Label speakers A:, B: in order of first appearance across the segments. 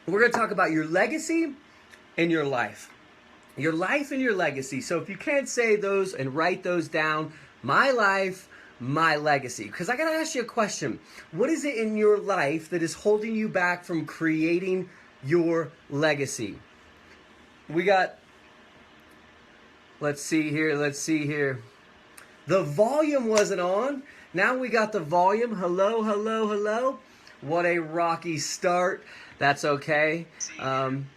A: We're going to talk about your legacy and your life. Your life and your legacy. So if you can't say those and write those down, my life, my legacy. Because I got to ask you a question. What is it in your life that is holding you back from creating your legacy? We got, let's see here. The volume wasn't on. Now we got the volume. Hello, hello, hello. What a rocky start. That's okay. The volume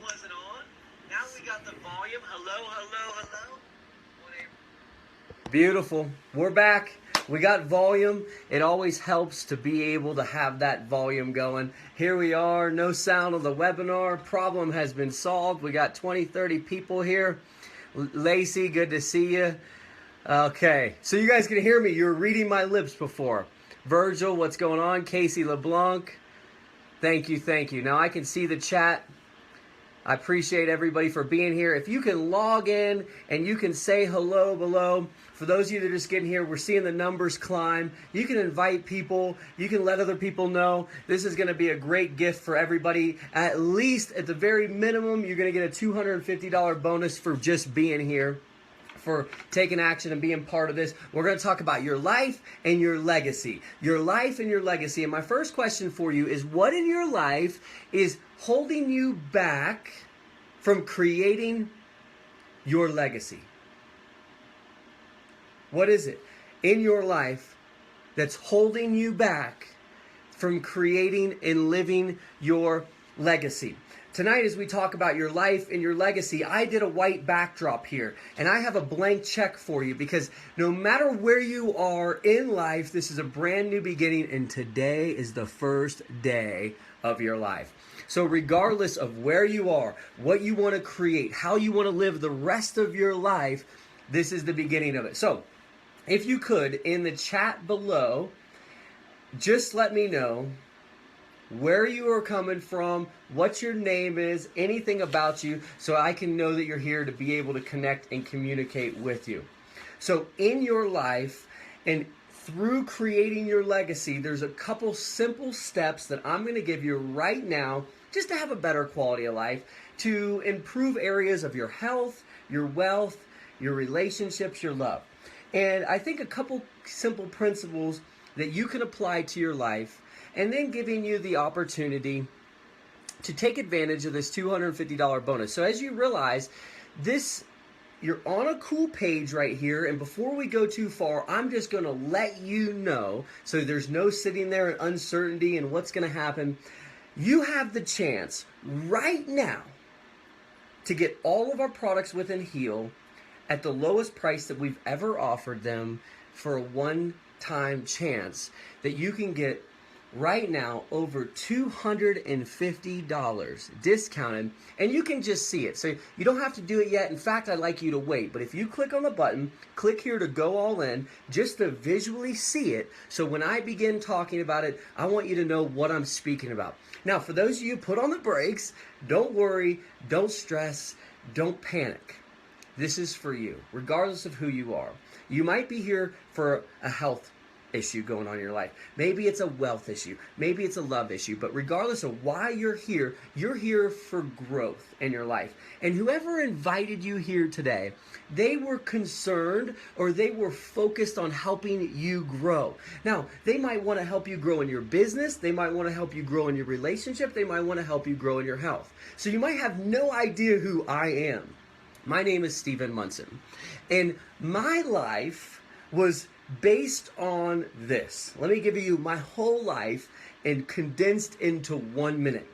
A: wasn't on. Now we got the volume. Hello, hello, hello. Beautiful. We're back. We got volume. It always helps to be able to have that volume going. Here we are. No sound on the webinar. Problem has been solved. We got 20, 30 people here. Lacey, good to see you. Okay. So you guys can hear me. You were reading my lips before. Virgil, what's going on? Casey LeBlanc. Thank you, thank you. Now I can see the chat. I appreciate everybody for being here. If you can log in and you can say hello below. For those of you that are just getting here, we're seeing the numbers climb. You can invite people. You can let other people know. This is going to be a great gift for everybody. At least, at the very minimum, you're going to get a $250 bonus for just being here, for taking action and being part of this. We're going to talk about your life and your legacy. Your life and your legacy. And my first question for you is, what in your life is holding you back from creating your legacy? What is it in your life that's holding you back from creating and living your legacy? Tonight, as we talk about your life and your legacy, I did a white backdrop here, and I have a blank check for you, because no matter where you are in life, this is a brand new beginning, and today is the first day of your life. So regardless of where you are, what you want to create, how you want to live the rest of your life, this is the beginning of it. So if you could, in the chat below, just let me know where you are coming from, what your name is, anything about you, so I can know that you're here to be able to connect and communicate with you. So in your life and through creating your legacy, there's a couple simple steps that I'm going to give you right now just to have a better quality of life, to improve areas of your health, your wealth, your relationships, your love. And I think a couple simple principles that you can apply to your life, and then giving you the opportunity to take advantage of this $250 bonus. So as you realize, you're on a cool page right here, and before we go too far, I'm just going to let you know, so there's no sitting there in uncertainty and what's going to happen. You have the chance right now to get all of our products within Heal at the lowest price that we've ever offered them, for a one-time chance that you can get right now over $250 discounted, and you can just see it. So you don't have to do it yet. In fact, I'd like you to wait. But if you click on the button, click here to go all in, just to visually see it. So when I begin talking about it, I want you to know what I'm speaking about. Now, for those of you, put on the brakes. Don't worry. Don't stress. Don't panic. This is for you, regardless of who you are. You might be here for a health issue going on in your life. Maybe it's a wealth issue. Maybe it's a love issue. But regardless of why you're here for growth in your life. And whoever invited you here today, they were concerned, or they were focused on helping you grow. Now, they might want to help you grow in your business. They might want to help you grow in your relationship. They might want to help you grow in your health. So you might have no idea who I am. My name is Stephen Munson, and my life was based on this. Let me give you my whole life and condensed into 1 minute.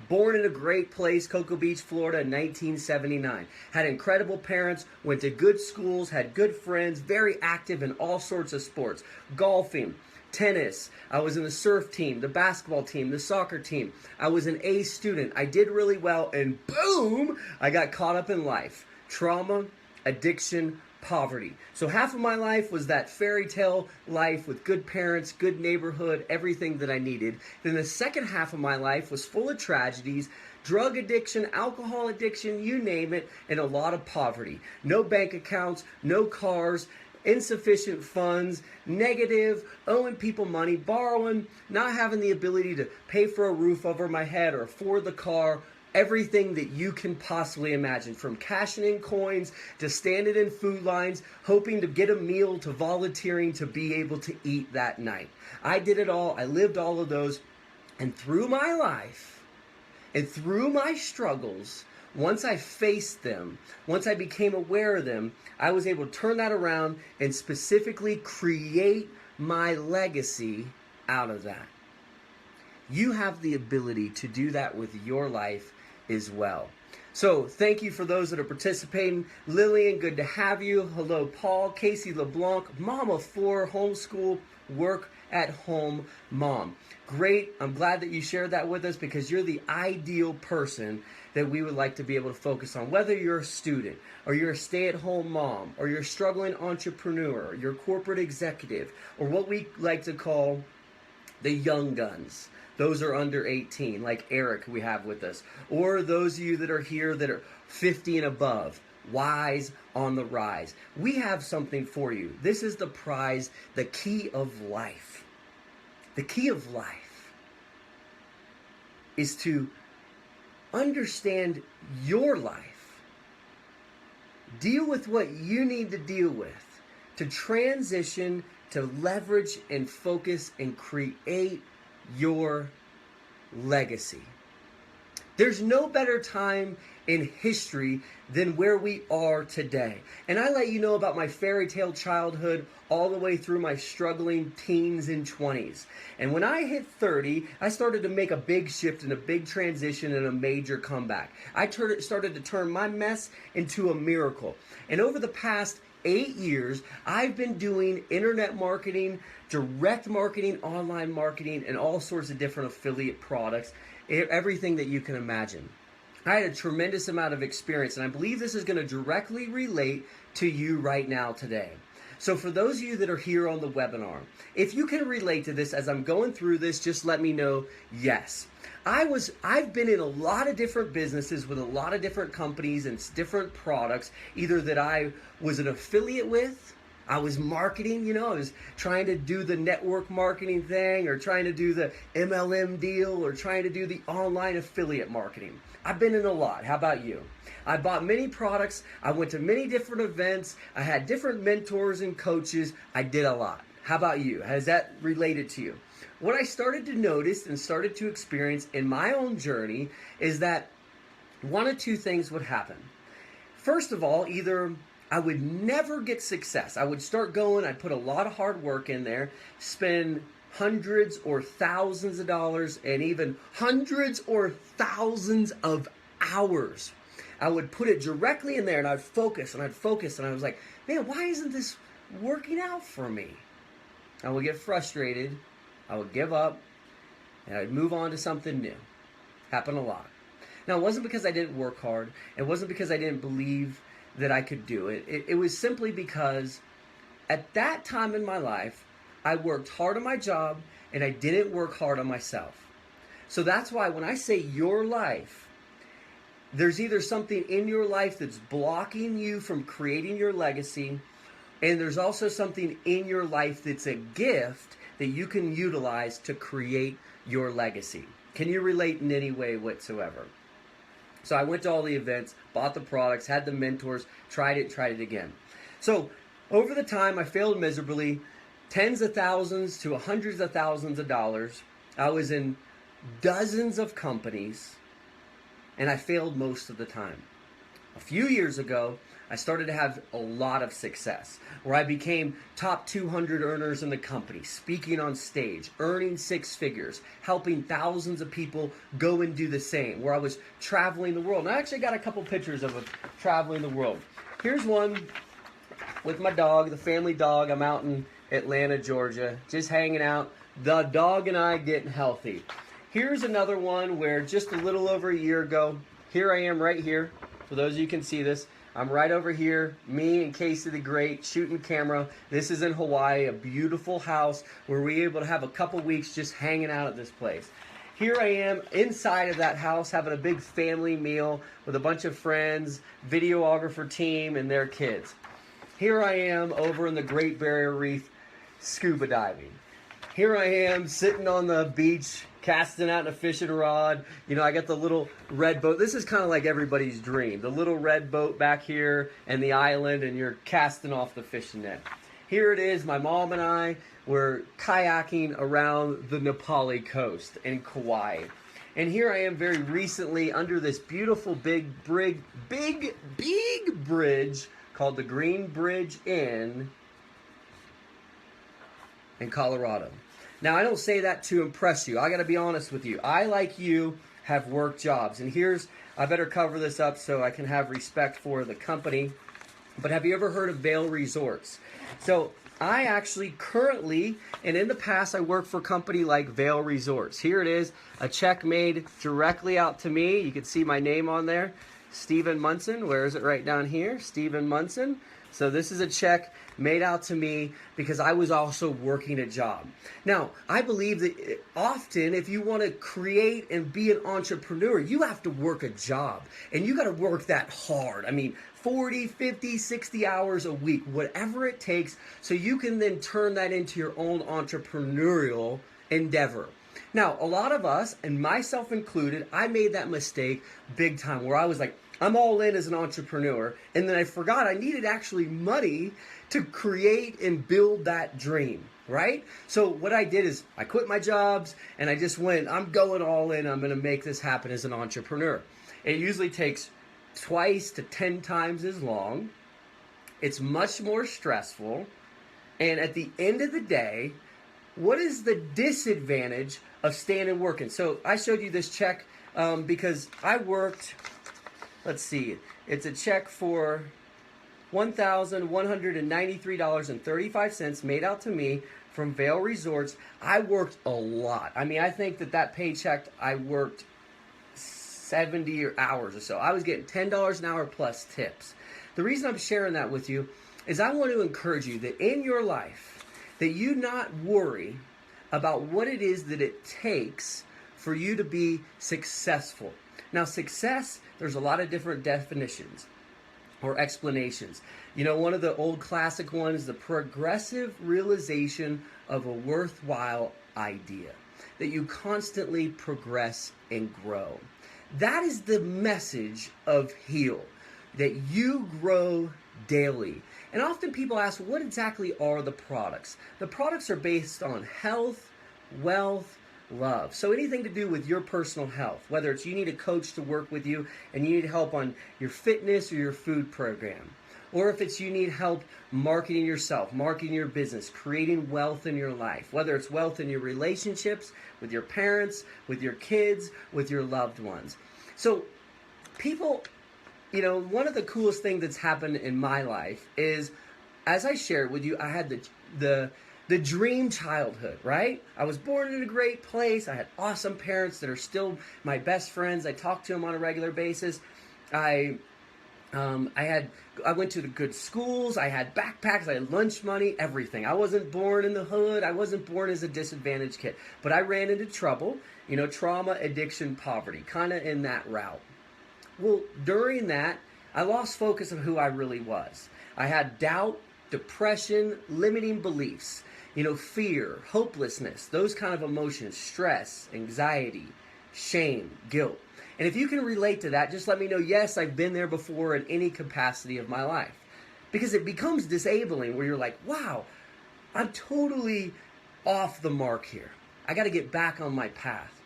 A: Born in a great place, Cocoa Beach, Florida, in 1979. Had incredible parents, went to good schools, had good friends, very active in all sorts of sports. Golfing, tennis. I was in the surf team, the basketball team, the soccer team. I was an A student. I did really well, and boom, I got caught up in life. Trauma, addiction, poverty. So half of my life was that fairy tale life with good parents, good neighborhood, everything that I needed. Then the second half of my life was full of tragedies, drug addiction, alcohol addiction, you name it, and a lot of poverty. No bank accounts, no cars, insufficient funds, negative, owing people money, borrowing, not having the ability to pay for a roof over my head or afford the car, everything that you can possibly imagine, from cashing in coins to standing in food lines, hoping to get a meal, to volunteering to be able to eat that night. I did it all. I lived all of those. And through my life and through my struggles, once I faced them, once I became aware of them, I was able to turn that around and specifically create my legacy out of that. You have the ability to do that with your life as well. So thank you for those that are participating. Lillian, good to have you. Hello, Paul. Casey LeBlanc, mom of 4, homeschool, work at home mom. Great. I'm glad that you shared that with us, because you're the ideal person that we would like to be able to focus on. Whether you're a student, or you're a stay-at-home mom, or you're a struggling entrepreneur, you're a corporate executive, or what we like to call the young guns. Those are under 18, like Eric we have with us. Or those of you that are here that are 50 and above, wise on the rise. We have something for you. This is the prize, the key of life. The key of life is to understand your life. Deal with what you need to deal with to transition, to leverage and focus and create your legacy. There's no better time in history than where we are today. And I let you know about my fairy tale childhood all the way through my struggling teens and 20s. And when I hit 30, I started to make a big shift and a big transition and a major comeback. I started to turn my mess into a miracle. And over the past 8 years, I've been doing internet marketing, direct marketing, online marketing, and all sorts of different affiliate products, everything that you can imagine. I had a tremendous amount of experience, and I believe this is going to directly relate to you right now today. So for those of you that are here on the webinar, if you can relate to this as I'm going through this, just let me know yes. I've been in a lot of different businesses with a lot of different companies and different products, either that I was an affiliate with, I was marketing, I was trying to do the network marketing thing, or trying to do the MLM deal, or trying to do the online affiliate marketing. I've been in a lot. How about you? I bought many products. I went to many different events. I had different mentors and coaches. I did a lot. How about you? Has that related to you? What I started to notice and started to experience in my own journey is that one of two things would happen. First of all, either I would never get success. I would start going, I'd put a lot of hard work in there, spend hundreds or thousands of dollars, and even hundreds or thousands of hours. I would put it directly in there, and I'd focus, and I was like, man, why isn't this working out for me? I would get frustrated, I would give up, and I'd move on to something new. Happened a lot. Now, it wasn't because I didn't work hard. It wasn't because I didn't believe that I could do it. It was simply because at that time in my life, I worked hard on my job and I didn't work hard on myself. So that's why when I say your life, there's either something in your life that's blocking you from creating your legacy, and there's also something in your life that's a gift that you can utilize to create your legacy. Can you relate in any way whatsoever? So I went to all the events, bought the products, had the mentors, tried it again. So over the time, I failed miserably, tens of thousands to hundreds of thousands of dollars. I was in dozens of companies, and I failed most of the time. A few years ago, I started to have a lot of success, where I became top 200 earners in the company, speaking on stage, earning 6 figures, helping thousands of people go and do the same, where I was traveling the world. And I actually got a couple pictures of it traveling the world. Here's one with my dog, the family dog. I'm out in Atlanta, Georgia, just hanging out, the dog and I getting healthy. Here's another one where just a little over a year ago, here I am right here. For those of you who can see this, I'm right over here, me and Casey the Great, shooting camera. This is in Hawaii, a beautiful house where we were able to have a couple weeks just hanging out at this place. Here I am inside of that house having a big family meal with a bunch of friends, videographer team, and their kids. here I am over in the Great Barrier Reef scuba diving. Here I am sitting on the beach casting out a fishing rod. You know, I got the little red boat. This is kind of like everybody's dream. The little red boat back here and the island, and you're casting off the fishing net. Here it is, my mom and I were kayaking around the Nepali coast in Kauai. And here I am very recently under this beautiful big bridge called the Green Bridge Inn in Colorado. Now, I don't say that to impress you. I got to be honest with you. I, like you, have work jobs. And I better cover this up so I can have respect for the company. But have you ever heard of Vail Resorts? So I actually currently, and in the past, I worked for a company like Vail Resorts. Here it is, a check made directly out to me. You can see my name on there, Stephen Munson. Where is it? Right down here, Stephen Munson. So this is a check made out to me because I was also working a job. Now, I believe that often if you want to create and be an entrepreneur, you have to work a job. And you got to work that hard. I mean, 40, 50, 60 hours a week, whatever it takes, so you can then turn that into your own entrepreneurial endeavor. Now, a lot of us, and myself included, I made that mistake big time where I was like, I'm all in as an entrepreneur, and then I forgot I needed actually money to create and build that dream, right? So what I did is I quit my jobs, and I just went, I'm going all in, I'm going to make this happen as an entrepreneur. It usually takes twice to 10 times as long. It's much more stressful, and at the end of the day, what is the disadvantage of staying and working? So I showed you this check because I worked... Let's see, it's a check for $1,193.35 made out to me from Vail Resorts. I worked a lot. I mean, I think that paycheck, I worked 70 hours or so. I was getting $10 an hour plus tips. The reason I'm sharing that with you is I want to encourage you that in your life, that you not worry about what it is that it takes for you to be successful. Now, success, there's a lot of different definitions or explanations. You know, one of the old classic ones, the progressive realization of a worthwhile idea, that you constantly progress and grow. That is the message of Heal, that you grow daily. And often people ask, what exactly are the products? The products are based on health, wealth, love. So anything to do with your personal health, whether it's you need a coach to work with you and you need help on your fitness or your food program, or if it's you need help marketing yourself, marketing your business, creating wealth in your life, whether it's wealth in your relationships with your parents, with your kids, with your loved ones. So people, you know, one of the coolest things that's happened in my life is, as I shared with you, I had the dream childhood, right? I was born in a great place. I had awesome parents that are still my best friends. I talk to them on a regular basis. I went to the good schools. I had backpacks. I had lunch money, everything. I wasn't born in the hood. I wasn't born as a disadvantaged kid. But I ran into trouble, you know, trauma, addiction, poverty, kind of in that route. Well, during that, I lost focus of who I really was. I had doubt, depression, limiting beliefs. You know, fear, hopelessness, those kind of emotions, stress, anxiety, shame, guilt. And if you can relate to that, just let me know, yes, I've been there before in any capacity of my life. Because it becomes disabling where you're like, wow, I'm totally off the mark here. I got to get back on my path.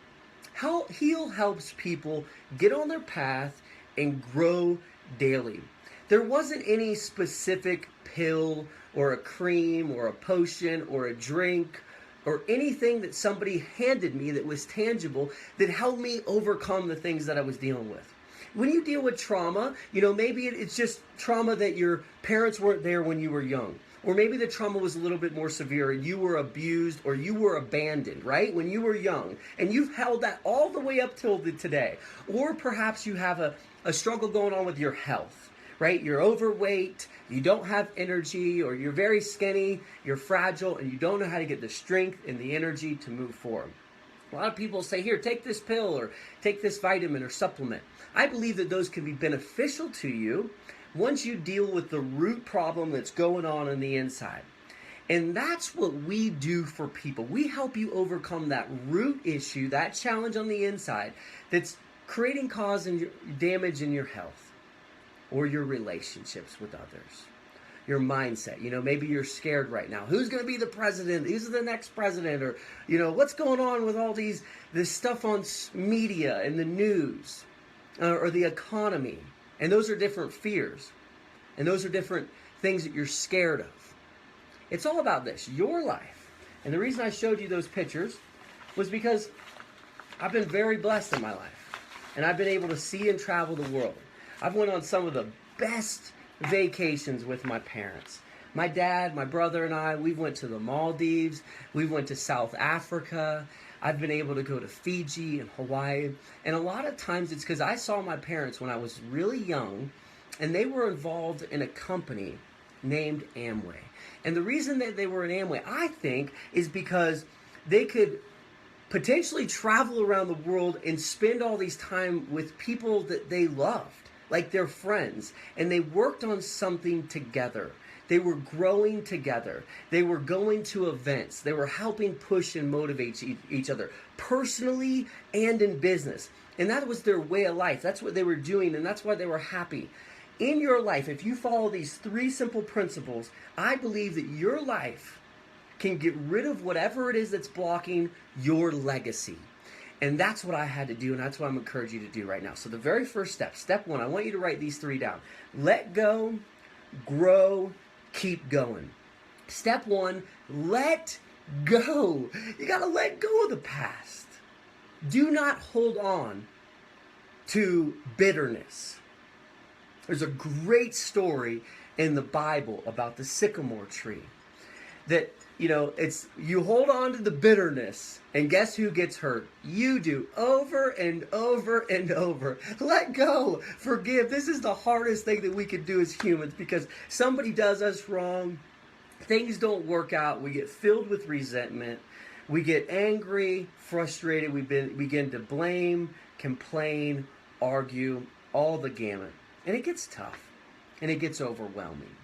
A: Heal helps people get on their path and grow daily. There wasn't any specific pill or a cream or a potion or a drink or anything that somebody handed me that was tangible that helped me overcome the things that I was dealing with. When you deal with trauma, you know, maybe it's just trauma that your parents weren't there when you were young. Or maybe the trauma was a little bit more severe and you were abused or you were abandoned, right? When you were young. And you've held that all the way up till today. Or perhaps you have a struggle going on with your health. Right? You're overweight, you don't have energy, or you're very skinny, you're fragile, and you don't know how to get the strength and the energy to move forward. A lot of people say, here, take this pill or take this vitamin or supplement. I believe that those can be beneficial to you, once you deal with the root problem that's going on the inside. And that's what we do for people. We help you overcome that root issue, that challenge on the inside that's creating cause and damage in your health or your relationships with others. Your mindset. Maybe you're scared right now. Who's going to be the president? Who's the next president? Or, what's going on with all this stuff on media and the news or the economy? And those are different fears. And those are different things that you're scared of. It's all about this, your life. And the reason I showed you those pictures was because I've been very blessed in my life. And I've been able to see and travel the world. I've went on some of the best vacations with my parents. My dad, my brother, and I, we went to the Maldives. We went to South Africa. I've been able to go to Fiji and Hawaii. And a lot of times it's because I saw my parents when I was really young, and they were involved in a company named Amway. And the reason that they were in Amway, I think, is because they could potentially travel around the world and spend all these time with people that they loved, like their friends. And they worked on something together. They were growing together. They were going to events. They were helping push and motivate each other, personally and in business. And that was their way of life. That's what they were doing, and that's why they were happy. In your life, if you follow these 3 simple principles, I believe that your life can get rid of whatever it is that's blocking your legacy. And that's what I had to do, and that's what I'm encouraging you to do right now. So the very first step 1, I want you to write these 3 down. Let go, grow, keep going. Step 1, let go. You got to let go of the past. Do not hold on to bitterness. There's a great story in the Bible about the sycamore tree that, you hold on to the bitterness, and guess who gets hurt? You do, over and over and over. Let go. Forgive. This is the hardest thing that we can do as humans, because somebody does us wrong. Things don't work out. We get filled with resentment. We get angry, frustrated. We begin to blame, complain, argue, all the gamut. And it gets tough. And it gets overwhelming.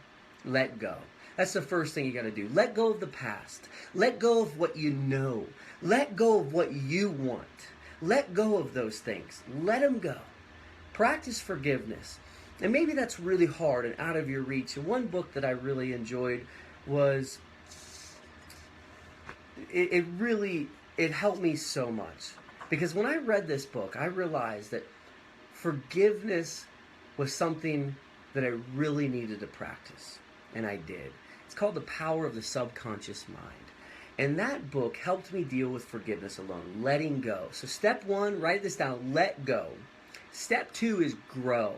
A: Let go. That's the first thing you got to do. Let go of the past. Let go of what you know. Let go of what you want. Let go of those things. Let them go. Practice forgiveness. And maybe that's really hard and out of your reach. And one book that I really enjoyed was, it helped me so much. Because when I read this book, I realized that forgiveness was something that I really needed to practice. And I did. It's called The Power of the Subconscious Mind. And that book helped me deal with forgiveness alone, letting go. So step 1, write this down, let go. Step 2 is grow.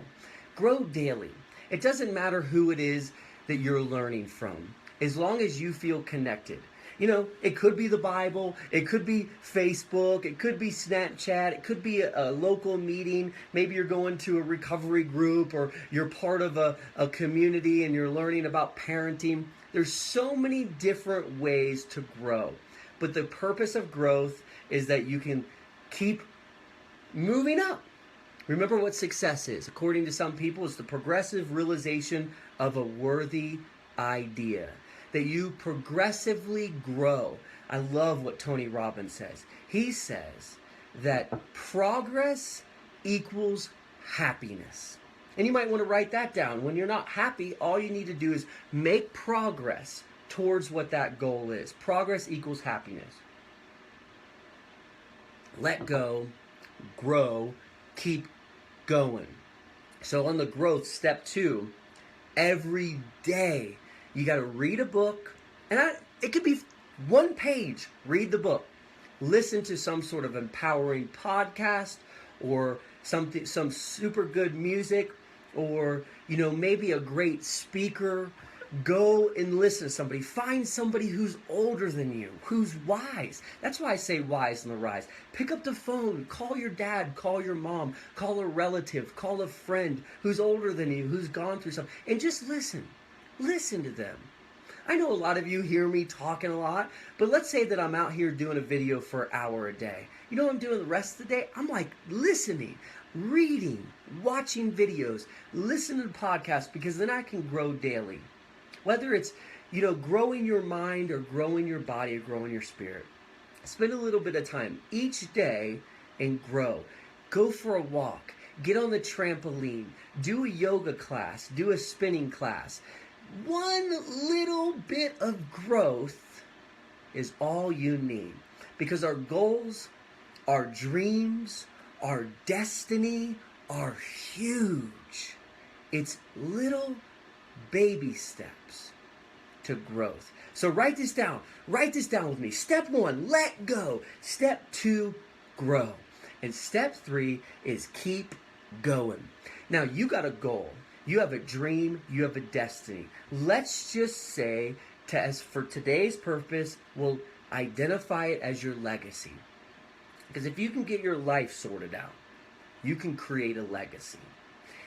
A: Grow daily. It doesn't matter who it is that you're learning from, as long as you feel connected. It could be the Bible, it could be Facebook, it could be Snapchat, it could be a local meeting. Maybe you're going to a recovery group, or you're part of a community and you're learning about parenting. There's so many different ways to grow. But the purpose of growth is that you can keep moving up. Remember what success is. According to some people, it's the progressive realization of a worthy idea. That you progressively grow. I love what Tony Robbins says. He says that progress equals happiness. And you might want to write that down. When you're not happy, all you need to do is make progress towards what that goal is. Progress equals happiness. Let go, grow, keep going. So on the growth, step 2, every day, you got to read a book, and it could be 1 page. Read the book. Listen to some sort of empowering podcast, or some super good music, or maybe a great speaker. Go and listen to somebody. Find somebody who's older than you, who's wise. That's why I say wise on the rise. Pick up the phone. Call your dad. Call your mom. Call a relative. Call a friend who's older than you, who's gone through something, and just listen. Listen to them. I know a lot of you hear me talking a lot, but let's say that I'm out here doing a video for an hour a day. You know what I'm doing the rest of the day? I'm like listening, reading, watching videos, listening to podcasts, because then I can grow daily. Whether it's, growing your mind or growing your body or growing your spirit. Spend a little bit of time each day and grow. Go for a walk. Get on the trampoline. Do a yoga class. Do a spinning class. One little bit of growth is all you need. Because our goals, our dreams, our destiny are huge. It's little baby steps to growth. So write this down. Write this down with me. Step 1, let go. Step 2, grow. And step 3 is keep going. Now, you got a goal. You have a dream. You have a destiny. Let's just say, as for today's purpose, we'll identify it as your legacy. Because if you can get your life sorted out, you can create a legacy.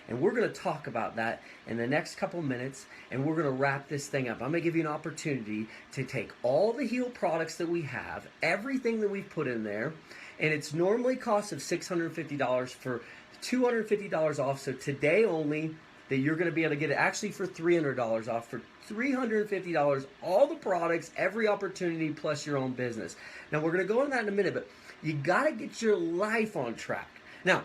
A: And we're going to talk about that in the next couple minutes, and we're going to wrap this thing up. I'm going to give you an opportunity to take all the Heal products that we have, everything that we've put in there, and it's normally cost of $650 for $250 off. So today only, that you're going to be able to get it actually for $300 off, for $350, all the products, every opportunity, plus your own business. Now, we're going to go into that in a minute, but you got to get your life on track. Now,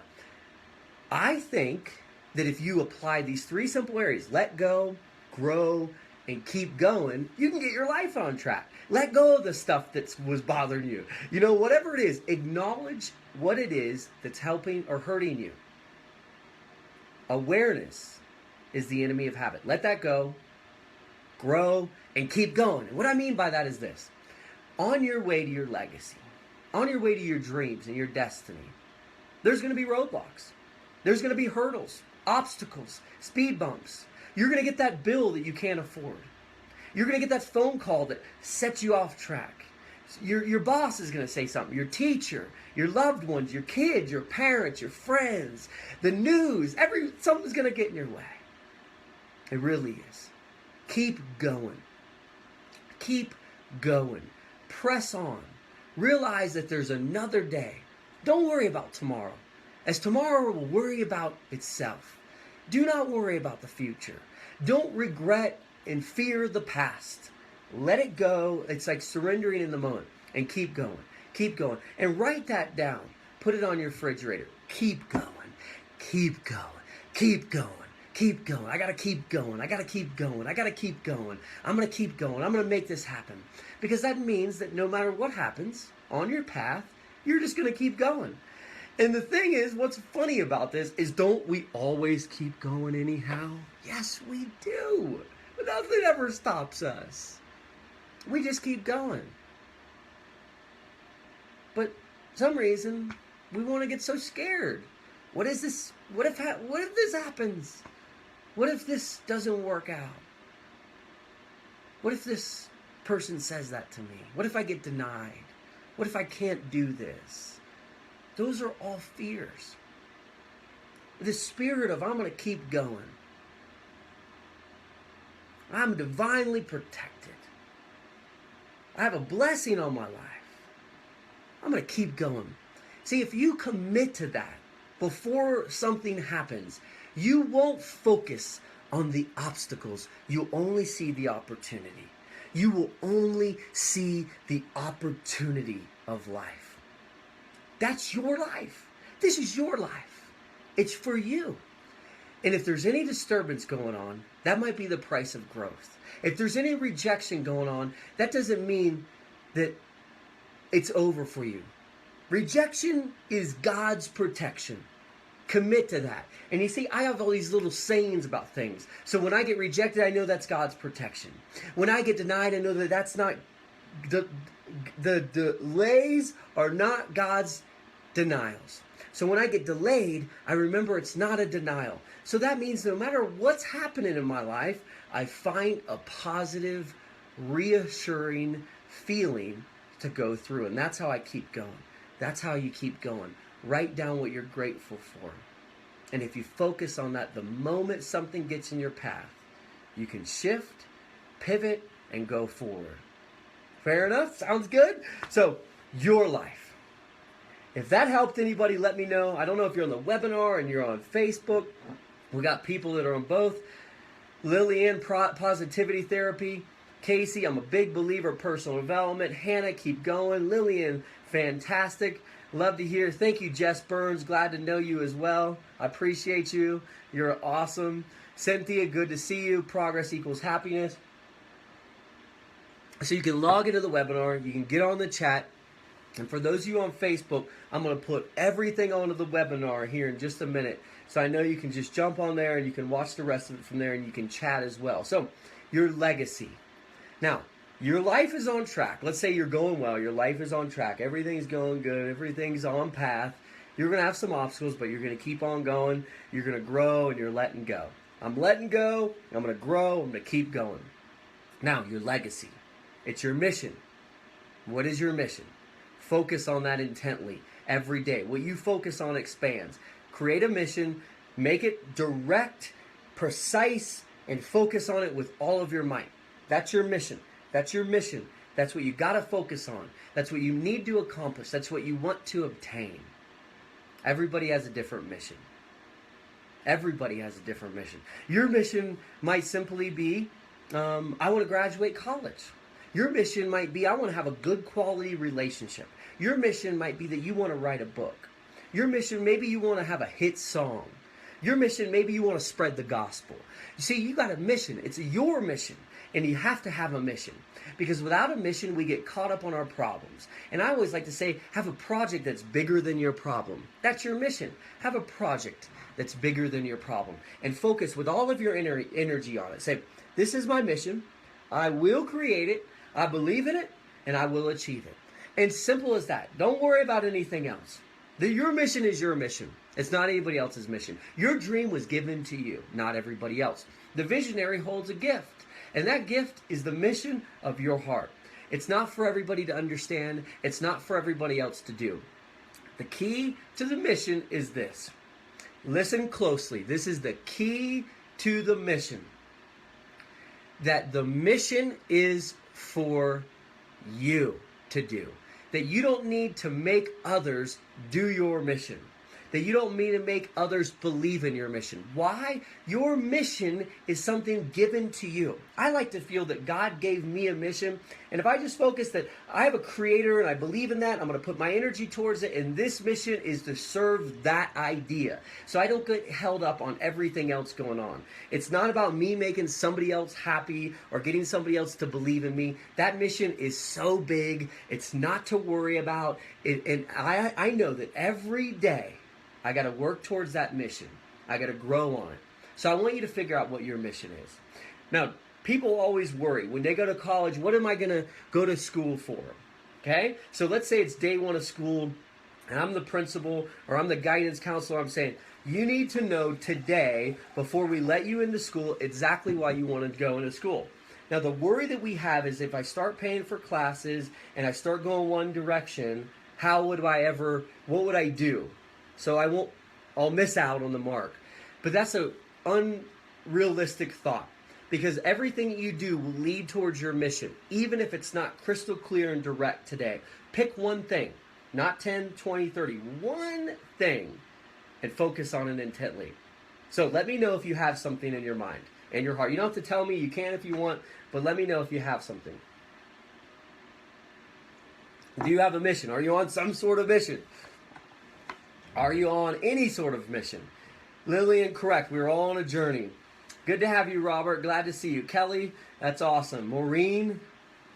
A: I think that if you apply these 3 simple areas, let go, grow, and keep going, you can get your life on track. Let go of the stuff that was bothering you. Whatever it is, acknowledge what it is that's helping or hurting you. Awareness is the enemy of habit. Let that go, grow, and keep going. And what I mean by that is this. On your way to your legacy, on your way to your dreams and your destiny, there's going to be roadblocks. There's going to be hurdles, obstacles, speed bumps. You're going to get that bill that you can't afford. You're going to get that phone call that sets you off track. Your boss is going to say something. Your teacher, your loved ones, your kids, your parents, your friends, the news, something's going to get in your way. It really is. Keep going. Keep going. Press on. Realize that there's another day. Don't worry about tomorrow, as tomorrow will worry about itself. Do not worry about the future. Don't regret and fear the past. Let it go. It's like surrendering in the moment. And keep going. Keep going. And write that down. Put it on your refrigerator. Keep going. Keep going. Keep going. Keep going. I got to keep going. I got to keep going. I got to keep going. I'm going to keep going. I'm going to make this happen. Because that means that no matter what happens on your path, you're just going to keep going. And the thing is, what's funny about this is, don't we always keep going anyhow? Yes, we do. But nothing ever stops us. We just keep going. But for some reason, we want to get so scared. What is this? What if this happens? What if this doesn't work out? What if this person says that to me? What if I get denied? What if I can't do this? Those are all fears. The spirit of, I'm going to keep going. I'm divinely protected. I have a blessing on my life. I'm going to keep going. See, if you commit to that before something happens, you won't focus on the obstacles. You'll only see the opportunity. You will only see the opportunity of life. That's your life. This is your life. It's for you. And if there's any disturbance going on, that might be the price of growth. If there's any rejection going on, that doesn't mean that it's over for you. Rejection is God's protection. Commit to that. And you see, I have all these little sayings about things. So when I get rejected, I know that's God's protection. When I get denied, I know that that's not, the delays are not God's denials. So when I get delayed, I remember it's not a denial. So that means no matter what's happening in my life, I find a positive, reassuring feeling to go through. And that's how I keep going. That's how you keep going. Write down what you're grateful for. And if you focus on that, the moment something gets in your path, you can shift, pivot, and go forward. Fair enough? Sounds good? So, your life. If that helped anybody, let me know. I don't know if you're on the webinar and you're on Facebook. We got people that are on both. Lillian, Positivity Therapy. Casey, I'm a big believer in personal development. Hannah, keep going. Lillian, fantastic. Love to hear. Thank you, Jess Burns. Glad to know you as well. I appreciate you. You're awesome. Cynthia, good to see you. Progress equals happiness. So you can log into the webinar. You can get on the chat. And for those of you on Facebook, I'm going to put everything onto the webinar here in just a minute. So I know you can just jump on there and you can watch the rest of it from there and you can chat as well. So your legacy. Now, your life is on track. Let's say you're going well. Your life is on track. Everything's going good. Everything's on path. You're going to have some obstacles, but you're going to keep on going. You're going to grow and you're letting go. I'm letting go. I'm going to grow. I'm going to keep going. Now, your legacy. It's your mission. What is your mission? Focus on that intently every day. What you focus on expands. Create a mission. Make it direct, precise, and focus on it with all of your might. That's your mission. That's your mission. That's what you got to focus on. That's what you need to accomplish. That's what you want to obtain. Everybody has a different mission. Everybody has a different mission. Your mission might simply be, I want to graduate college. Your mission might be, I want to have a good quality relationship. Your mission might be that you want to write a book. Your mission, maybe you want to have a hit song. Your mission, maybe you want to spread the gospel. You see, you got a mission. It's your mission. And you have to have a mission. Because without a mission, we get caught up on our problems. And I always like to say, have a project that's bigger than your problem. That's your mission. Have a project that's bigger than your problem. And focus with all of your energy on it. Say, this is my mission. I will create it. I believe in it. And I will achieve it. And simple as that. Don't worry about anything else. Your mission is your mission. It's not anybody else's mission. Your dream was given to you, not everybody else. The visionary holds a gift. And that gift is the mission of your heart. It's not for everybody to understand. It's not for everybody else to do. The key to the mission is this. Listen closely. This is the key to the mission. That the mission is for you to do. That you don't need to make others do your mission. That you don't need to make others believe in your mission. Why? Your mission is something given to you. I like to feel that God gave me a mission. And if I just focus that I have a creator and I believe in that, I'm going to put my energy towards it. And this mission is to serve that idea. So I don't get held up on everything else going on. It's not about me making somebody else happy or getting somebody else to believe in me. That mission is so big. It's not to worry about. And I know that every day, I got to work towards that mission. I got to grow on it. So I want you to figure out what your mission is. Now, people always worry. When they go to college, what am I going to go to school for? Okay? So let's say it's day one of school, and I'm the principal, or I'm the guidance counselor. I'm saying, you need to know today, before we let you into school, exactly why you want to go into school. Now, the worry that we have is if I start paying for classes, and I start going one direction, what would I do? So I'll miss out on the mark. But that's an unrealistic thought. Because everything you do will lead towards your mission. Even if it's not crystal clear and direct today. Pick one thing. Not 10, 20, 30. One thing. And focus on it intently. So let me know if you have something in your mind and your heart. You don't have to tell me. You can if you want. But let me know if you have something. Do you have a mission? Are you on some sort of mission? Are you on any sort of mission? Lillian, correct. We're all on a journey. Good to have you, Robert. Glad to see you. Kelly, that's awesome. Maureen,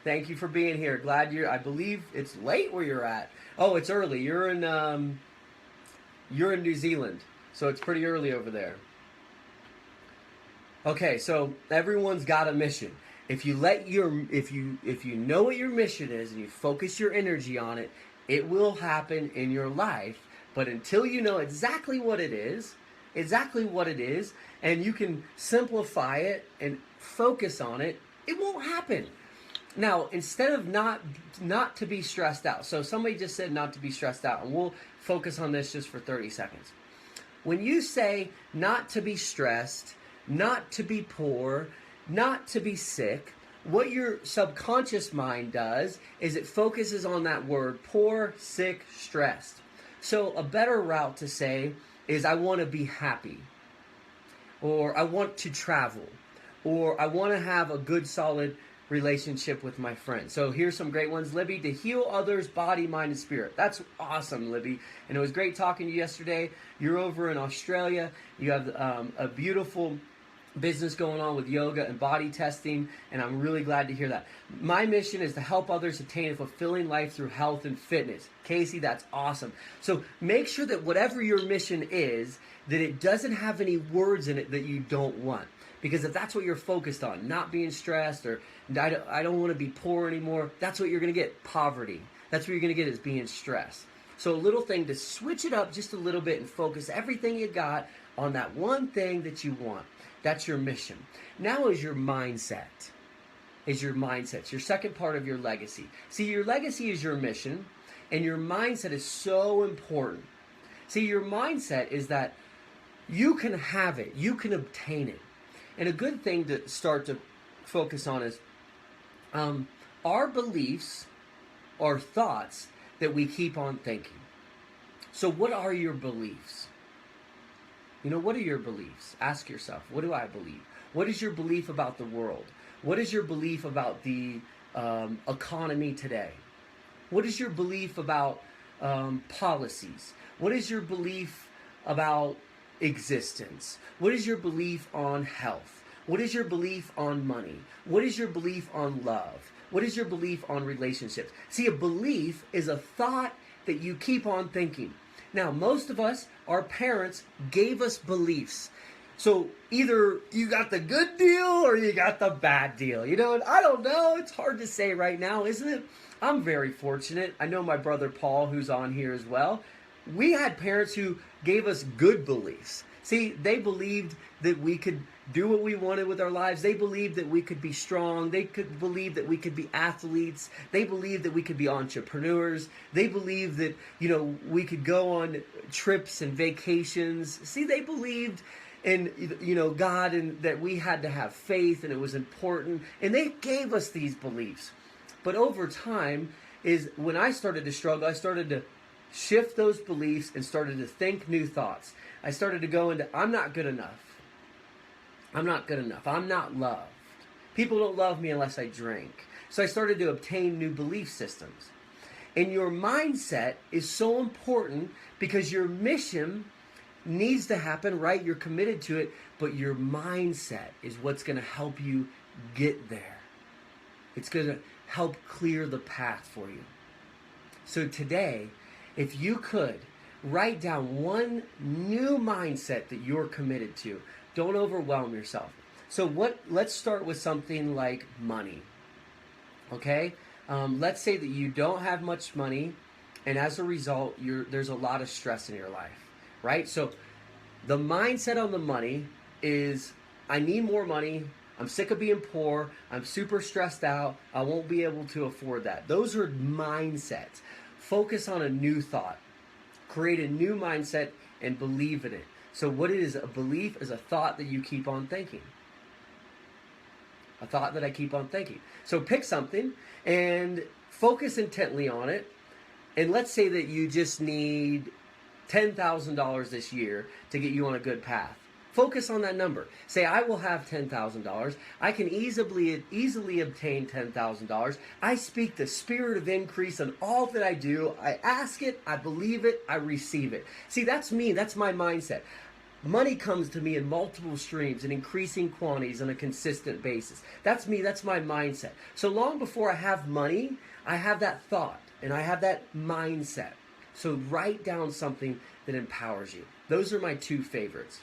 A: thank you for being here. I believe it's late where you're at. Oh, it's early. You're in New Zealand, so it's pretty early over there. Okay, so everyone's got a mission. If you know what your mission is and you focus your energy on it, it will happen in your life. But until you know exactly what it is, and you can simplify it and focus on it, it won't happen. Now, instead of not to be stressed out. So somebody just said not to be stressed out, and we'll focus on this just for 30 seconds. When you say not to be stressed, not to be poor, not to be sick, what your subconscious mind does is it focuses on that word poor, sick, stressed. So a better route to say is I want to be happy, or I want to travel, or I want to have a good, solid relationship with my friends. So here's some great ones, Libby. To heal others, body, mind, and spirit. That's awesome, Libby. And it was great talking to you yesterday. You're over in Australia. You have a beautiful business going on with yoga and body testing, and I'm really glad to hear that. My mission is to help others attain a fulfilling life through health and fitness. Casey, that's awesome. So make sure that whatever your mission is, that it doesn't have any words in it that you don't want. Because if that's what you're focused on, not being stressed, or I don't want to be poor anymore, that's what you're going to get, poverty. That's what you're going to get, is being stressed. So a little thing to switch it up just a little bit and focus everything you got on that one thing that you want. That's your mission. Now is your mindset. Is your mindset. It's your second part of your legacy. See, your legacy is your mission, and your mindset is so important. See, your mindset is that you can have it. You can obtain it. And a good thing to start to focus on is our beliefs are thoughts that we keep on thinking. So what are your beliefs? You know, what are your beliefs? Ask yourself, what do I believe? What is your belief about the world? What is your belief about the economy today? What is your belief about policies? What is your belief about existence? What is your belief on health? What is your belief on money? What is your belief on love? What is your belief on relationships? See, a belief is a thought that you keep on thinking. Now, most of us, our parents gave us beliefs. So either you got the good deal or you got the bad deal. You know, and I don't know. It's hard to say right now, isn't it? I'm very fortunate. I know my brother Paul, who's on here as well. We had parents who gave us good beliefs. See, they believed that we could do what we wanted with our lives. They believed that we could be strong. They could believe that we could be athletes. They believed that we could be entrepreneurs. They believed that, you know, we could go on trips and vacations. See, they believed in, you know, God, and that we had to have faith and it was important. And they gave us these beliefs. But over time is when I started to struggle, I started to shift those beliefs and started to think new thoughts. I started to go into, I'm not good enough. I'm not good enough. I'm not loved. People don't love me unless I drink. So I started to obtain new belief systems. And your mindset is so important because your mission needs to happen, right? You're committed to it, but your mindset is what's going to help you get there. It's going to help clear the path for you. So today, if you could write down one new mindset that you're committed to, don't overwhelm yourself. So let's start with something like money. Okay? Let's say that you don't have much money, and as a result, there's a lot of stress in your life, right? So the mindset on the money is, I need more money. I'm sick of being poor. I'm super stressed out. I won't be able to afford that. Those are mindsets. Focus on a new thought. Create a new mindset and believe in it. So what it is, a belief is a thought that you keep on thinking. A thought that I keep on thinking. So pick something and focus intently on it. And let's say that you just need $10,000 this year to get you on a good path. Focus on that number. Say, I will have $10,000. I can easily obtain $10,000. I speak the spirit of increase in all that I do. I ask it, I believe it, I receive it. See, that's me. That's my mindset. Money comes to me in multiple streams, in increasing quantities on a consistent basis. That's me. That's my mindset. So long before I have money, I have that thought and I have that mindset. So write down something that empowers you. Those are my two favorites.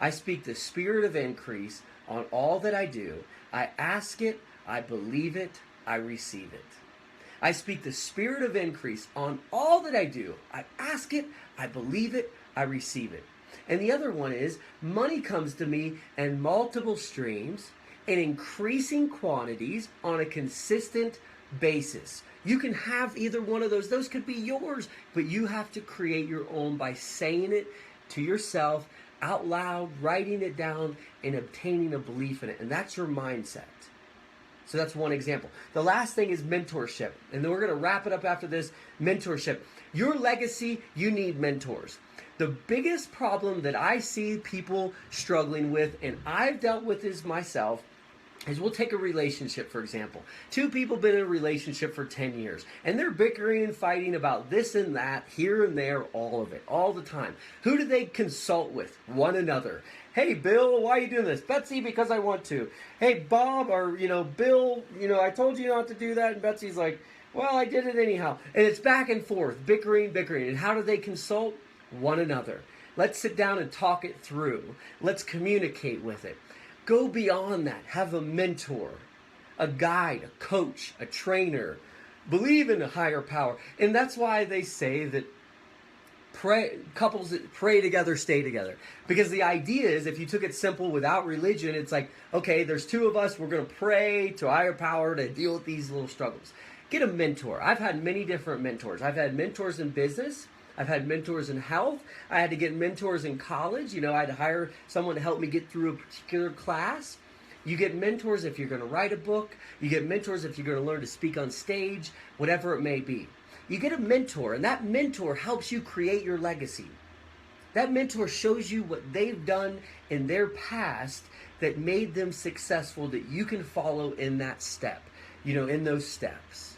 A: I speak the spirit of increase on all that I do. I ask it, I believe it, I receive it. I speak the spirit of increase on all that I do. I ask it, I believe it, I receive it. And the other one is, money comes to me in multiple streams, in increasing quantities on a consistent basis. You can have either one of those. Those could be yours, but you have to create your own by saying it to yourself out loud, writing it down, and obtaining a belief in it. And that's your mindset. So that's one example. The last thing is mentorship. And then we're going to wrap it up after this. Mentorship. Your legacy, you need mentors. The biggest problem that I see people struggling with, and I've dealt with this myself, is we'll take a relationship, for example. Two people been in a relationship for 10 years, and they're bickering and fighting about this and that, here and there, all of it, all the time. Who do they consult with? One another. Hey, Bill, why are you doing this? Betsy, because I want to. Hey, Bob, or, Bill, I told you not to do that, and Betsy's like, well, I did it anyhow. And it's back and forth, bickering. And how do they consult? One another. Let's sit down and talk it through. Let's communicate with it. Go beyond that. Have a mentor, a guide, a coach, a trainer. Believe in a higher power. And that's why they say that couples that pray together stay together. Because the idea is, if you took it simple without religion, it's like, okay, there's two of us, we're going to pray to a higher power to deal with these little struggles. Get a mentor. I've had many different mentors. I've had mentors in business. I've had mentors in health. I had to get mentors in college. I had to hire someone to help me get through a particular class. You get mentors if you're going to write a book. You get mentors if you're going to learn to speak on stage, whatever it may be. You get a mentor, and that mentor helps you create your legacy. That mentor shows you what they've done in their past that made them successful, that you can follow in that step, in those steps.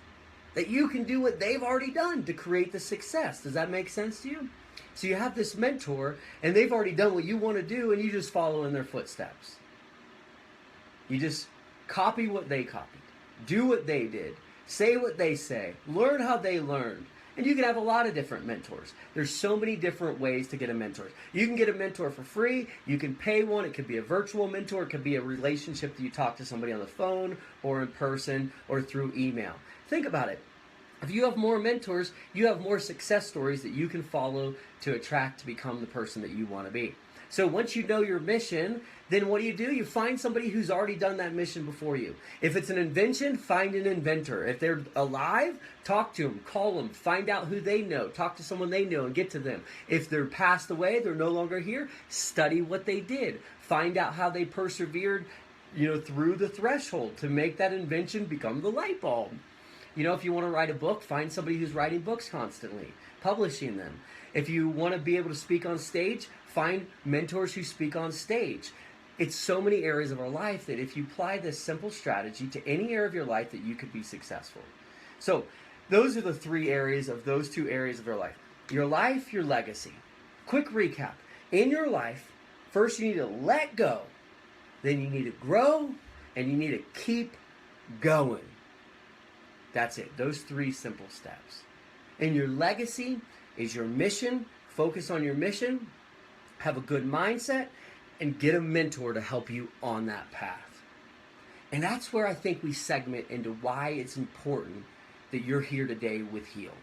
A: That you can do what they've already done to create the success. Does that make sense to you? So you have this mentor, and they've already done what you want to do, and you just follow in their footsteps. You just copy what they copied. Do what they did. Say what they say. Learn how they learned. And you can have a lot of different mentors. There's so many different ways to get a mentor. You can get a mentor for free. You can pay one. It could be a virtual mentor. It could be a relationship that you talk to somebody on the phone or in person or through email. Think about it. If you have more mentors, you have more success stories that you can follow to attract to become the person that you want to be. So once you know your mission, then what do? You find somebody who's already done that mission before you. If it's an invention, find an inventor. If they're alive, talk to them, call them, find out who they know, talk to someone they know and get to them. If they're passed away, they're no longer here, study what they did. Find out how they persevered, through the threshold to make that invention become the light bulb. If you want to write a book, find somebody who's writing books constantly, publishing them. If you want to be able to speak on stage, find mentors who speak on stage. It's so many areas of our life that if you apply this simple strategy to any area of your life, that you could be successful. So those are the three areas of those two areas of your life. Your life, your legacy. Quick recap. In your life, first you need to let go. Then you need to grow, and you need to keep going. That's it. Those three simple steps. And your legacy is your mission. Focus on your mission. Have a good mindset. And get a mentor to help you on that path. And that's where I think we segment into why it's important that you're here today with Heal.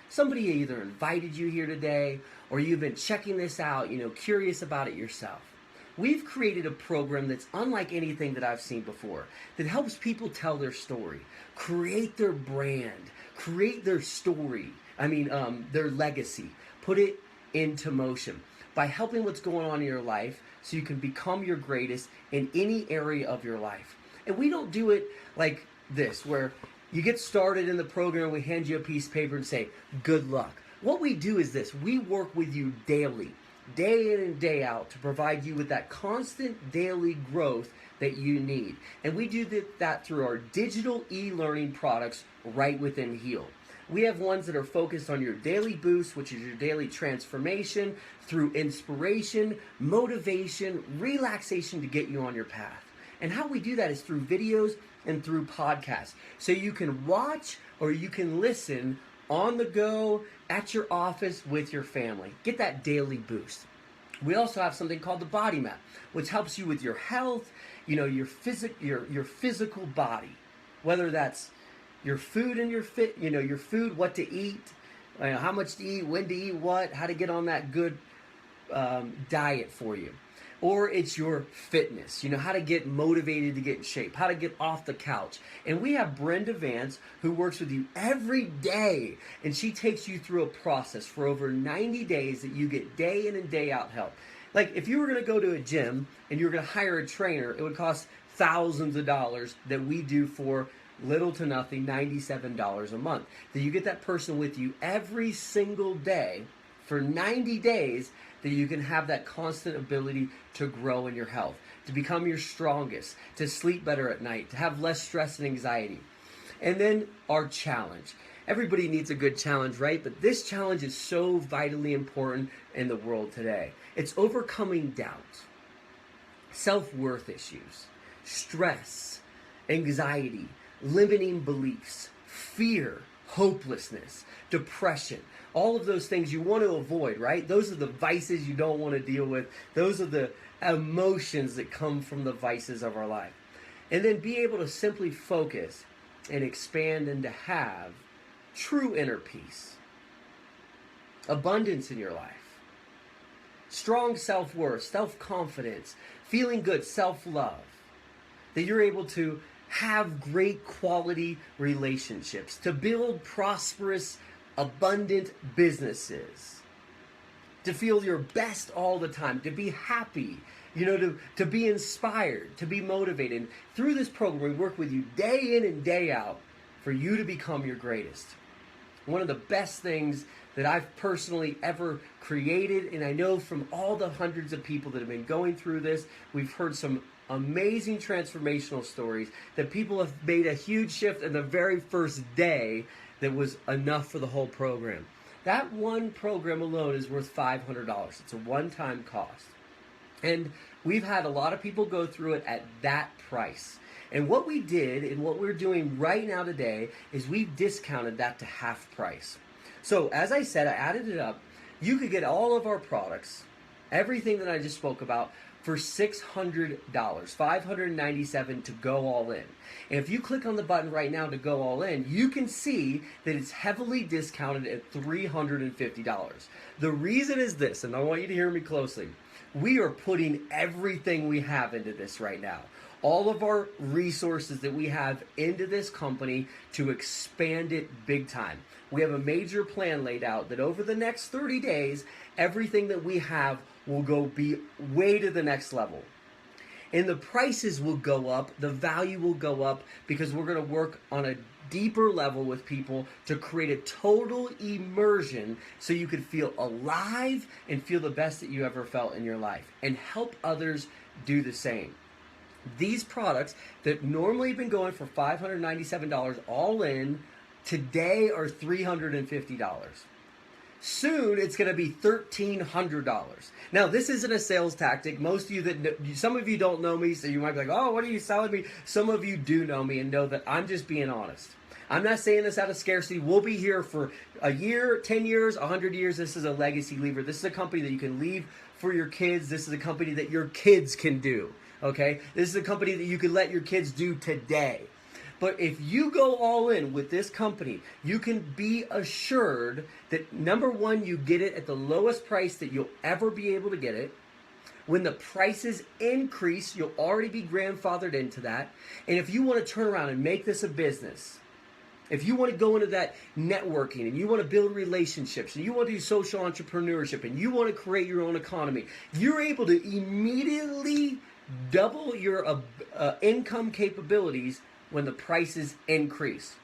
A: Somebody either invited you here today, or you've been checking this out, curious about it yourself. We've created a program that's unlike anything that I've seen before, that helps people tell their story, create their brand, create their story, their legacy, put it into motion by helping what's going on in your life so you can become your greatest in any area of your life. And we don't do it like this, where you get started in the program and we hand you a piece of paper and say, good luck. What we do is this: we work with you daily, day in and day out, to provide you with that constant daily growth that you need. And we do that through our digital e-learning products right within Heal. We have ones that are focused on your daily boost, which is your daily transformation, through inspiration, motivation, relaxation to get you on your path. And how we do that is through videos and through podcasts. So you can watch or you can listen on the go, at your office, with your family. Get that daily boost. We also have something called the Body Map, which helps you with your health, your physical body, whether that's your food and your food, what to eat, how much to eat, when to eat what, how to get on that good diet for you. Or it's your fitness, how to get motivated to get in shape, how to get off the couch. And we have Brenda Vance, who works with you every day, and she takes you through a process for over 90 days that you get day in and day out help. Like if you were going to go to a gym and you were going to hire a trainer, it would cost thousands of dollars that we do for little to nothing, $97 a month. That you get that person with you every single day for 90 days, that you can have that constant ability to grow in your health, to become your strongest, to sleep better at night, to have less stress and anxiety. And then our challenge. Everybody needs a good challenge, right? But this challenge is so vitally important in the world today. It's overcoming doubt, self-worth issues, stress, anxiety, limiting beliefs, fear, hopelessness, depression. All of those things you want to avoid, right? Those are the vices you don't want to deal with. Those are the emotions that come from the vices of our life. And then be able to simply focus and expand and to have true inner peace, abundance in your life, strong self-worth, self-confidence, feeling good, self-love, that you're able to have great quality relationships, to build prosperous, abundant businesses, to feel your best all the time, to be happy, to be inspired, to be motivated. Through this program, we work with you day in and day out for you to become your greatest. One of the best things that I've personally ever created, and I know from all the hundreds of people that have been going through this, we've heard some amazing transformational stories that people have made a huge shift in the very first day that was enough for the whole program. That one program alone is worth $500. It's a one-time cost. And we've had a lot of people go through it at that price. And what we did and what we're doing right now today is we've discounted that to half price. So as I said, I added it up. You could get all of our products, everything that I just spoke about, for $600, $597 to go all in. And if you click on the button right now to go all in, you can see that it's heavily discounted at $350. The reason is this, and I want you to hear me closely. We are putting everything we have into this right now. All of our resources that we have into this company to expand it big time. We have a major plan laid out that over the next 30 days, everything that we have will go be way to the next level. And the prices will go up, the value will go up, because we're going to work on a deeper level with people to create a total immersion so you could feel alive and feel the best that you ever felt in your life and help others do the same. These products that normally have been going for $597 all in, today are $350. Soon it's going to be $1,300. Now, this isn't a sales tactic. Most of you some of you don't know me, so you might be like, oh, what are you selling me? Some of you do know me and know that I'm just being honest. I'm not saying this out of scarcity. We'll be here for a year, 10 years, 100 years. This is a legacy leaver. This is a company that you can leave for your kids. This is a company that your kids can do. Okay? This is a company that you can let your kids do today. But if you go all in with this company, you can be assured that, number one, you get it at the lowest price that you'll ever be able to get it. When the prices increase, you'll already be grandfathered into that. And if you want to turn around and make this a business, if you want to go into that networking and you want to build relationships and you want to do social entrepreneurship and you want to create your own economy, you're able to immediately double your income capabilities when the prices increase.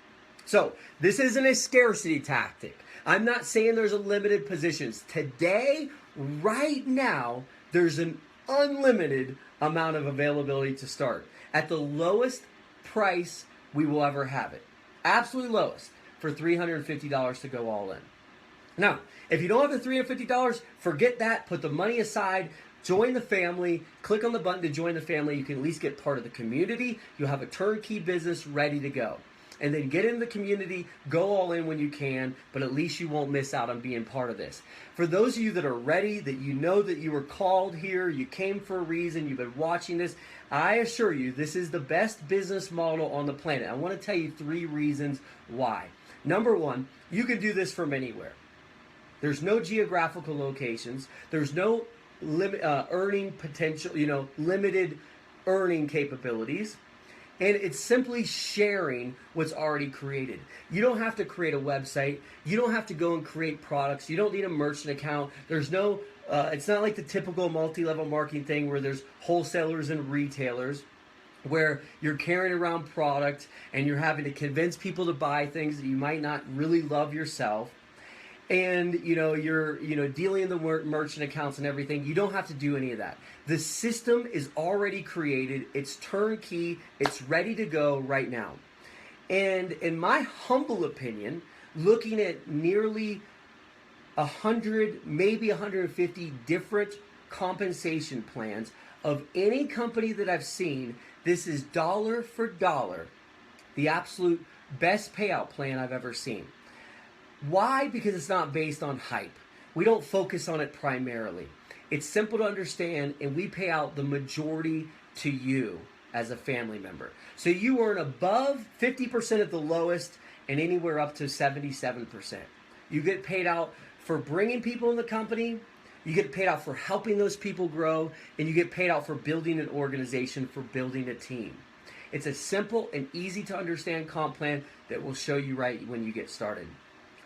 A: So this isn't a scarcity tactic. I'm not saying there's unlimited positions. Today, right now, there's an unlimited amount of availability to start at the lowest price we will ever have it. Absolutely lowest, for $350 to go all in. Now, if you don't have the $350, forget that. Put the money aside. Join the family. Click on the button to join the family. You can at least get part of the community. You'll have a turnkey business ready to go. And then get in the community, go all in when you can, but at least you won't miss out on being part of this. For those of you that are ready, that you know that you were called here, you came for a reason, you've been watching this, I assure you this is the best business model on the planet. I want to tell you 3 reasons why. Number 1, you can do this from anywhere. There's no geographical locations. There's no earning potential, limited earning capabilities. And it's simply sharing what's already created. You don't have to create a website. You don't have to go and create products. You don't need a merchant account. There's no, it's not like the typical multi-level marketing thing where there's wholesalers and retailers. where you're carrying around product and you're having to convince people to buy things that you might not really love yourself, and you're dealing in the merchant accounts and everything. You don't have to do any of that. The system is already created. It's turnkey. It's ready to go right now. And in my humble opinion, looking at nearly 100, maybe 150 different compensation plans of any company that I've seen, this is dollar for dollar the absolute best payout plan I've ever seen. Why? Because it's not based on hype. We don't focus on it primarily. It's simple to understand, and we pay out the majority to you as a family member. So you earn above 50% at the lowest and anywhere up to 77%. You get paid out for bringing people in the company, you get paid out for helping those people grow, and you get paid out for building an organization, for building a team. It's a simple and easy to understand comp plan that will show you right when you get started.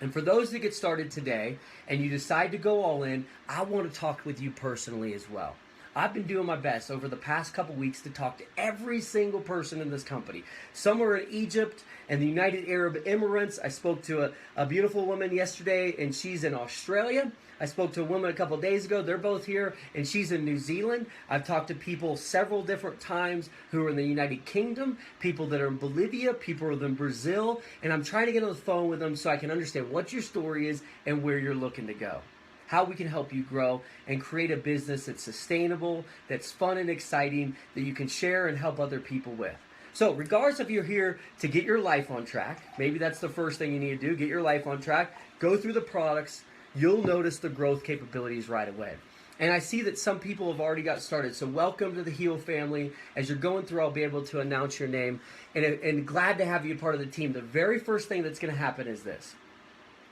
A: And for those that get started today and you decide to go all in, I want to talk with you personally as well. I've been doing my best over the past couple weeks to talk to every single person in this company. Some are in Egypt and the United Arab Emirates. I spoke to a beautiful woman yesterday, and she's in Australia. I spoke to a woman a couple of days ago. They're both here, and she's in New Zealand. I've talked to people several different times who are in the United Kingdom, people that are in Bolivia, people that are in Brazil, and I'm trying to get on the phone with them so I can understand what your story is and where you're looking to go. How we can help you grow and create a business that's sustainable, that's fun and exciting, that you can share and help other people with. So regardless if you're here to get your life on track, maybe that's the first thing you need to do, get your life on track, go through the products, you'll notice the growth capabilities right away. And I see that some people have already got started. So welcome to the Heal family. As you're going through, I'll be able to announce your name. And glad to have you part of the team. The very first thing that's going to happen is this.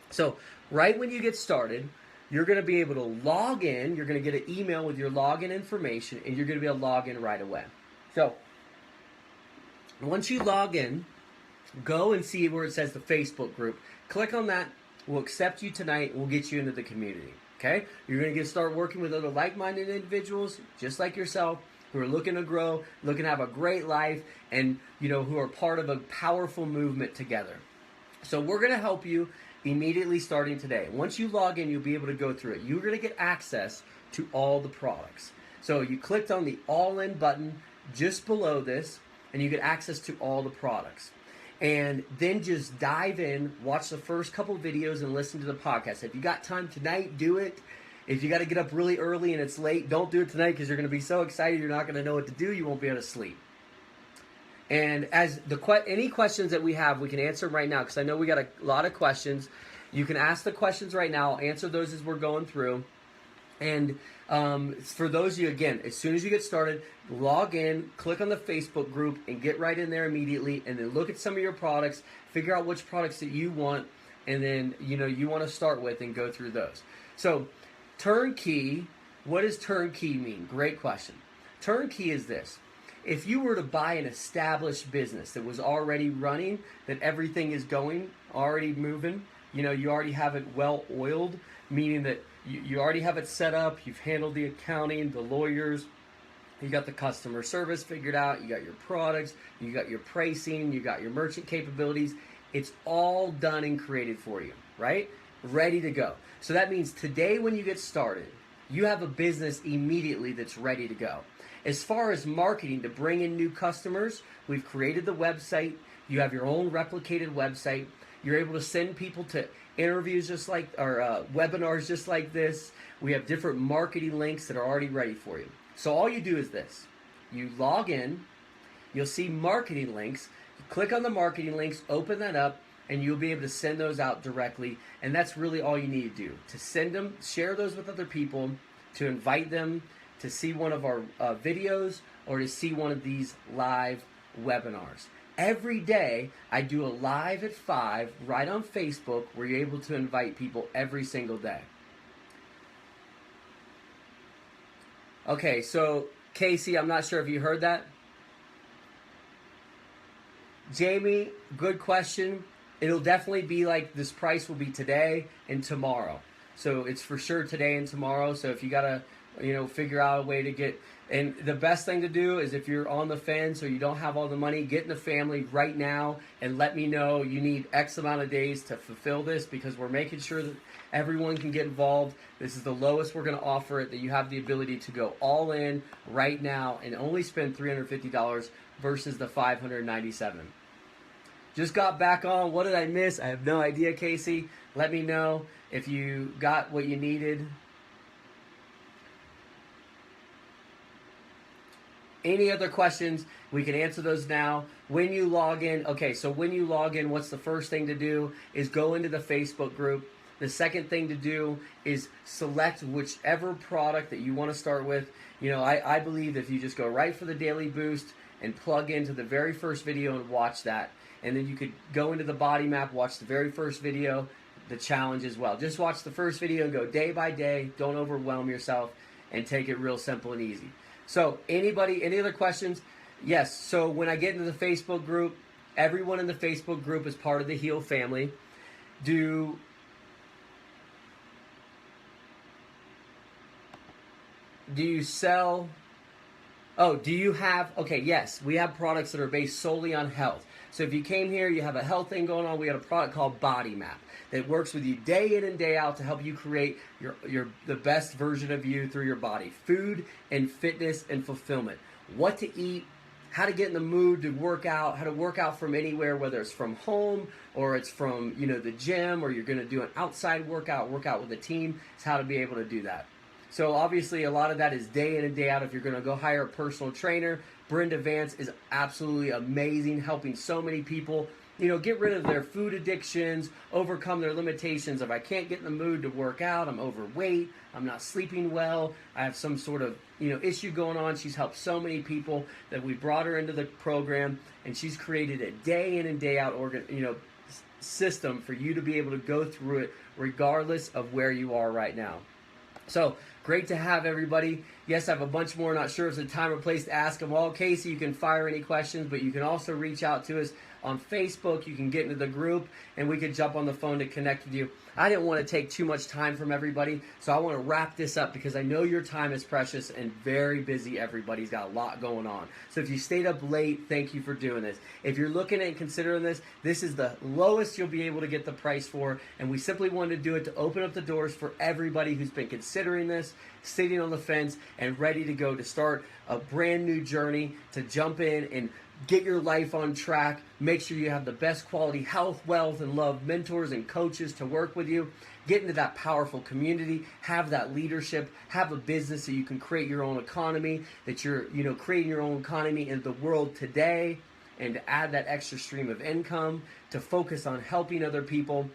A: So right when you get started, you're going to be able to log in. You're going to get an email with your login information, and you're going to be able to log in right away. So once you log in, go and see where it says the Facebook group. Click on that. We'll accept you tonight. We'll get you into the community. Okay? You're going to start working with other like-minded individuals, just like yourself, who are looking to grow, looking to have a great life, and who are part of a powerful movement together. So we're going to help you immediately starting today. Once you log in, you'll be able to go through it. You're going to get access to all the products. So you clicked on the all-in button just below this, and you get access to all the products. And then just dive in, watch the first couple videos, and listen to the podcast. If you got time tonight, do it. If you got to get up really early and it's late, don't do it tonight, because you're going to be so excited you're not going to know what to do. You won't be able to sleep. And as any questions that we have, we can answer right now, because I know we got a lot of questions. You can ask the questions right now. I'll answer those as we're going through. And for those of you, again, as soon as you get started, log in, click on the Facebook group, and get right in there immediately, and then look at some of your products, figure out which products that you want, and then you want to start with, and go through those. So turnkey, what does turnkey mean? Great question. Turnkey is this. If you were to buy an established business that was already running, that everything is going, already moving, you already have it well oiled, meaning that you already have it set up, you've handled the accounting, the lawyers, you got the customer service figured out, you got your products, you got your pricing, you got your merchant capabilities. It's all done and created for you, right? Ready to go. So that means today when you get started, you have a business immediately that's ready to go. As far as marketing to bring in new customers, we've created the website. You have your own replicated website. You're able to send people to interviews webinars just like this. We have different marketing links that are already ready for you. So all you do is this. You log in. You'll see marketing links. You click on the marketing links, open that up, and you'll be able to send those out directly. And that's really all you need to do. To send them, share those with other people, to invite them to see one of our videos or to see one of these live webinars. Every day, I do a live at 5 right on Facebook where you're able to invite people every single day. Okay, so Casey, I'm not sure if you heard that. Jamie, good question. It'll definitely be like this price will be today and tomorrow. So it's for sure today and tomorrow. So if you got to figure out a way to get. And the best thing to do is, if you're on the fence or you don't have all the money, get in the family right now and let me know you need X amount of days to fulfill this, because we're making sure that everyone can get involved. This is the lowest we're going to offer it, that you have the ability to go all in right now and only spend $350 versus the $597. Just got back on. What did I miss? I have no idea, Casey. Let me know if you got what you needed. Any other questions, we can answer those now. When you log in, okay, so when you log in, what's the first thing to do is go into the Facebook group. The second thing to do is select whichever product that you want to start with. I believe if you just go right for the daily boost and plug into the very first video and watch that, and then you could go into the body map, watch the very first video, the challenge as well. Just watch the first video and go day by day. Don't overwhelm yourself, and take it real simple and easy. So any other questions? Yes, so when I get into the Facebook group, everyone in the Facebook group is part of the Heal family. Do you sell? Oh, do you have? Okay, yes, we have products that are based solely on health. So if you came here, you have a health thing going on, we have a product called Body Map that works with you day in and day out to help you create the best version of you through your body. Food and fitness and fulfillment. What to eat, how to get in the mood to work out, how to work out from anywhere, whether it's from home or it's from the gym, or you're going to do an outside workout with a team. It's how to be able to do that. So obviously a lot of that is day in and day out. If you're going to go hire a personal trainer, Brenda Vance is absolutely amazing, helping so many people, get rid of their food addictions, overcome their limitations of, I can't get in the mood to work out, I'm overweight, I'm not sleeping well, I have some sort of, issue going on. She's helped so many people that we brought her into the program, and she's created a day in and day out system for you to be able to go through it regardless of where you are right now. So, great to have everybody. Yes, I have a bunch more. Not sure if it's a time or place to ask them all. Casey, you can fire any questions, but you can also reach out to us on Facebook. You can get into the group, and we can jump on the phone to connect with you. I didn't want to take too much time from everybody, so I want to wrap this up because I know your time is precious and very busy. Everybody's got a lot going on. So if you stayed up late, thank you for doing this. If you're looking at considering this, this is the lowest you'll be able to get the price for, and we simply wanted to do it to open up the doors for everybody who's been considering this, sitting on the fence, and ready to go to start a brand new journey, to jump in and get your life on track. Make sure you have the best quality health, wealth, and love mentors and coaches to work with you. Get into that powerful community. Have that leadership. Have a business so you can create your own economy, that you're creating your own economy in the world today, and to add that extra stream of income, to focus on helping other people.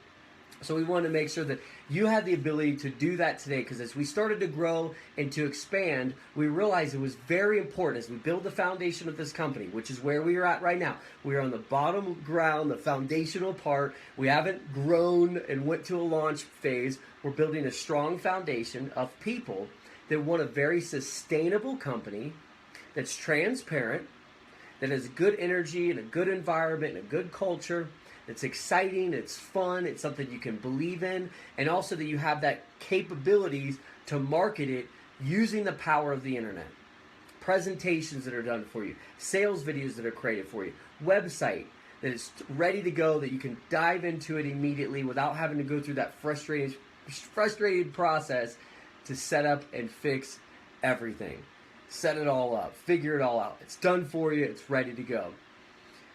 A: So we wanted to make sure that you had the ability to do that today, because as we started to grow and to expand, we realized it was very important as we build the foundation of this company, which is where we are at right now. We are on the bottom ground, the foundational part. We haven't grown and went to a launch phase. We're building a strong foundation of people that want a very sustainable company that's transparent, that has good energy and a good environment and a good culture. It's exciting, it's fun, it's something you can believe in, and also that you have that capabilities to market it using the power of the internet. Presentations that are done for you, sales videos that are created for you, website that is ready to go, that you can dive into it immediately without having to go through that frustrated process to set up and fix everything. Set it all up, figure it all out. It's done for you, it's ready to go.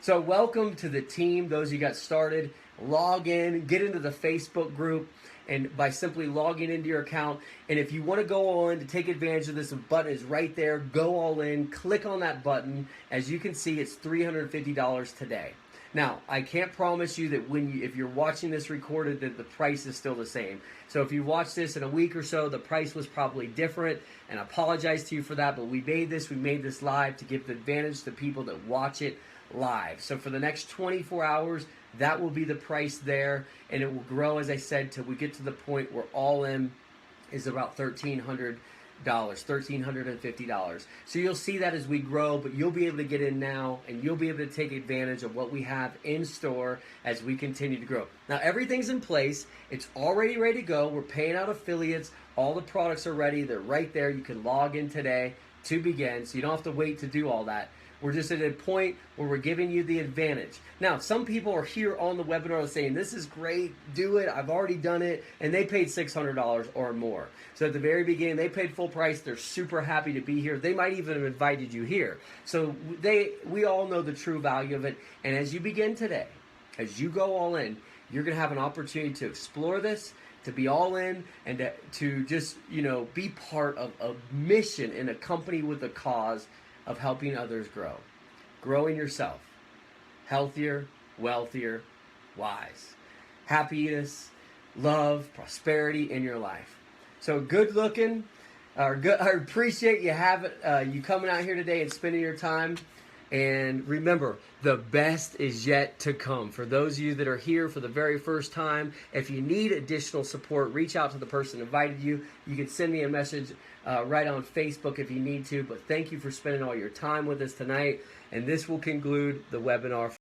A: So welcome to the team, those who got started. Log in, get into the Facebook group, and by simply logging into your account. And if you want to go on to take advantage of this, the button is right there. Go all in, click on that button. As you can see, it's $350 today. Now, I can't promise you that if you're watching this recorded, that the price is still the same. So if you watch this in a week or so, the price was probably different, and I apologize to you for that, but we made this live to give the advantage to people that watch it live. So for the next 24 hours, that will be the price there, and it will grow, as I said, till we get to the point where all in is about $1,300 $1,350. So you'll see that as we grow, but you'll be able to get in now and you'll be able to take advantage of what we have in store as we continue to grow. Now everything's in place. It's already ready to go. We're paying out affiliates. All the products are ready. They're right there. You can log in today to begin, so you don't have to wait to do all that. We're just at a point where we're giving you the advantage. Now, some people are here on the webinar saying, this is great, do it, I've already done it, and they paid $600 or more. So at the very beginning, they paid full price. They're super happy to be here. They might even have invited you here. So we all know the true value of it. And as you begin today, as you go all in, you're going to have an opportunity to explore this, to be all in, and to just, be part of a mission in a company with a cause of helping others grow. Growing yourself. Healthier, wealthier, wise. Happiness, love, prosperity in your life. So good looking. I appreciate you coming out here today and spending your time. And remember, the best is yet to come. For those of you that are here for the very first time, if you need additional support, reach out to the person who invited you. You can send me a message right on Facebook if you need to. But thank you for spending all your time with us tonight. And this will conclude the webinar.